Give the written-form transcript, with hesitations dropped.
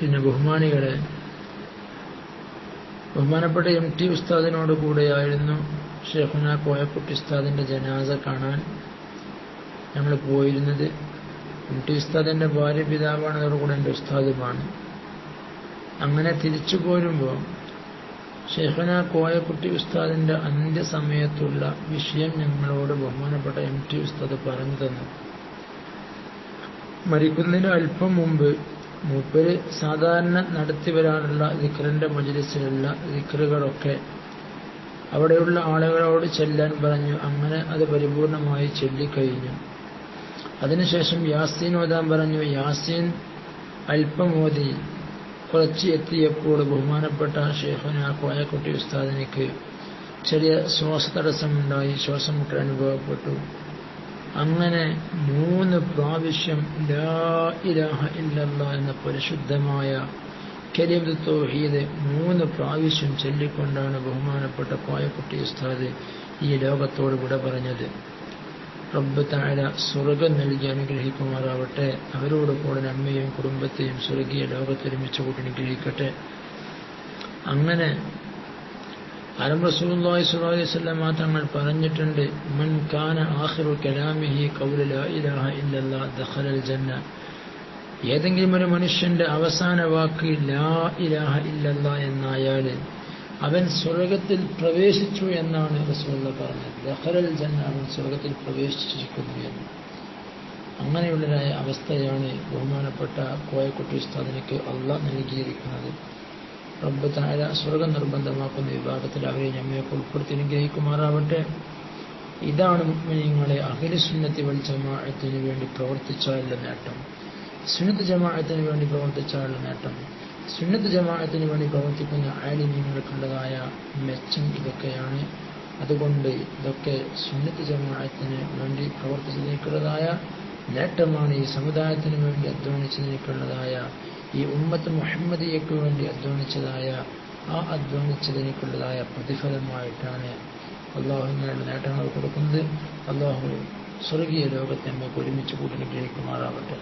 പിന്നെ ബഹുമാനികളെ, ബഹുമാനപ്പെട്ട MT ഉസ്താദിനോട് കൂടെയായിരുന്നു ഷെയ്ഖുന കോയക്കുട്ടി ഉസ്താദിന്റെ ജനാസ കാണാൻ ഞങ്ങൾ പോയിരുന്നത്. MT ഉസ്താദിന്റെ ഭാര്യ പിതാവാണ്, അതോടുകൂടെ എൻ്റെ ഉസ്താദുമാണ്. അങ്ങനെ തിരിച്ചു പോരുമ്പോൾ ഷെയ്ഖുന കോയക്കുട്ടി ഉസ്താദിന്റെ അന്ത്യസമയത്തുള്ള വിഷയം ഞങ്ങളോട് ബഹുമാനപ്പെട്ട MT ഉസ്താദ് പറഞ്ഞു തന്നു. മരിക്കുന്നതിന് അല്പം മുമ്പ് മൂപ്പര് സാധാരണ നടത്തി വരാനുള്ള ദിക്റിന്റെ മജ്‌ലിസിലുള്ള ദിക്റുകളൊക്കെ അവിടെയുള്ള ആളുകളോട് ചെല്ലാൻ പറഞ്ഞു. അങ്ങനെ അത് പരിപൂർണമായി ചൊല്ലിക്കഴിഞ്ഞു. അതിനുശേഷം യാസീൻ ഓതാൻ പറഞ്ഞു. യാസീൻ അല്പം ഓതി കുറച്ച് എത്തിയപ്പോൾ ബഹുമാനപ്പെട്ട ഷെയ്ഖുന കോയക്കുട്ടി ഉസ്താദിനിക്ക് ചെറിയ ശ്വാസതടസ്സമുണ്ടായി, ശ്വാസം മുട്ടൽ അനുഭവപ്പെട്ടു. അങ്ങനെ 3 പ്രാവശ്യം ലാ ഇലാഹ ഇല്ലല്ലാഹ് എന്ന പരിശുദ്ധമായ കലിമത്ത് തൗഹീദ് 3 പ്രാവശ്യം ചൊല്ലിക്കൊണ്ടാണ് ബഹുമാനപ്പെട്ട കോയക്കുട്ടി ഉസ്താദ് ഈ ലോകത്തോട് വിട പറഞ്ഞത്. റബ്ബ് തആല സ്വർഗ്ഗം നൽകി അനുഗ്രഹിക്കുമാറാവട്ടെ. അവരോട് കൂടെ നമ്മയും കുടുംബത്തെയും സ്വർഗീയ ലോകത്തൊരുമിച്ച് കൂട്ടി അനുഗ്രഹിക്കട്ടെ. അങ്ങനെ റസൂലുള്ളാഹി സ്വല്ലല്ലാഹു അലൈഹി വസല്ലം തങ്ങൾ പറഞ്ഞിട്ടുണ്ട്, മൻ കാന ആഖിറു കലാമിഹി ഖൗലു ലാ ഇലാഹ ഇല്ലല്ലാഹ് ദഖലൽ ജന്ന. ഏതെങ്കിലും ഒരു മനുഷ്യന്റെ അവസാന വാക്ക് ലാ ഇലാഹ ഇല്ലല്ലാഹ് എന്നായാൽ അവൻ സ്വർഗത്തിൽ പ്രവേശിച്ചു എന്നാണ് റസൂലുള്ളാഹി പറഞ്ഞത്. ദഖലൽ ജന്ന, അവൻ സ്വർഗത്തിൽ പ്രവേശിച്ചിരിക്കുന്നു എന്ന്. അങ്ങനെയുള്ളതായ അവസ്ഥയാണ് ബഹുമാനപ്പെട്ട കോയക്കുട്ടി ഉസ്താദിനിക്ക് അള്ളാഹ് നൽകിയിരിക്കുന്നത്. റബ്ബ് തആല സ്വർഗ്ഗം നിർബന്ധമാക്കുന്ന വിഭാഗത്തിൽ അവരെ നമ്മയൊക്കെ ഉൾപ്പെടുത്തി അനുഗ്രഹിക്കുമാറാവട്ടെ. ഇതാണ് മുഅ്മിനീങ്ങളെ അഹ്ലുസുന്നത്തി വൽ ജമാഅത്തിന് വേണ്ടി പ്രവർത്തിച്ചാലുള്ള നേട്ടം. സുന്നത്ത് ജമാഅത്തിന് വേണ്ടി പ്രവർത്തിച്ചാലുള്ള നേട്ടം, സുന്നത്ത് ജമാഅത്തിന് വേണ്ടി പ്രവർത്തിക്കുന്ന ആലിമീങ്ങൾക്കുള്ളതായ മെച്ചം ഇതൊക്കെയാണ്. അതുകൊണ്ട് ഇതൊക്കെ സുന്നത്ത് ജമാഅത്തിന് വേണ്ടി പ്രവർത്തിച്ചതിനുള്ളതായ നേട്ടമാണ്. ഈ സമുദായത്തിന് വേണ്ടി അധ്വാനിച്ചതിനുള്ളതായ, ഈ ഉമ്മത്ത് മുഹമ്മദിയയ്ക്ക് വേണ്ടി അധ്വാനിച്ചതായ അധ്വാനിച്ചതിനുള്ളതായ പ്രതിഫലമായിട്ടാണ് അള്ളാഹു ഇങ്ങനെയുള്ള നേട്ടങ്ങൾ കൊടുക്കുന്നത്. അള്ളാഹു സ്വർഗീയ ലോകത്തെ നമുക്ക് ഒരുമിച്ച് കൂട്ടി അനുഗ്രഹിക്കുമാറാവട്ടെ.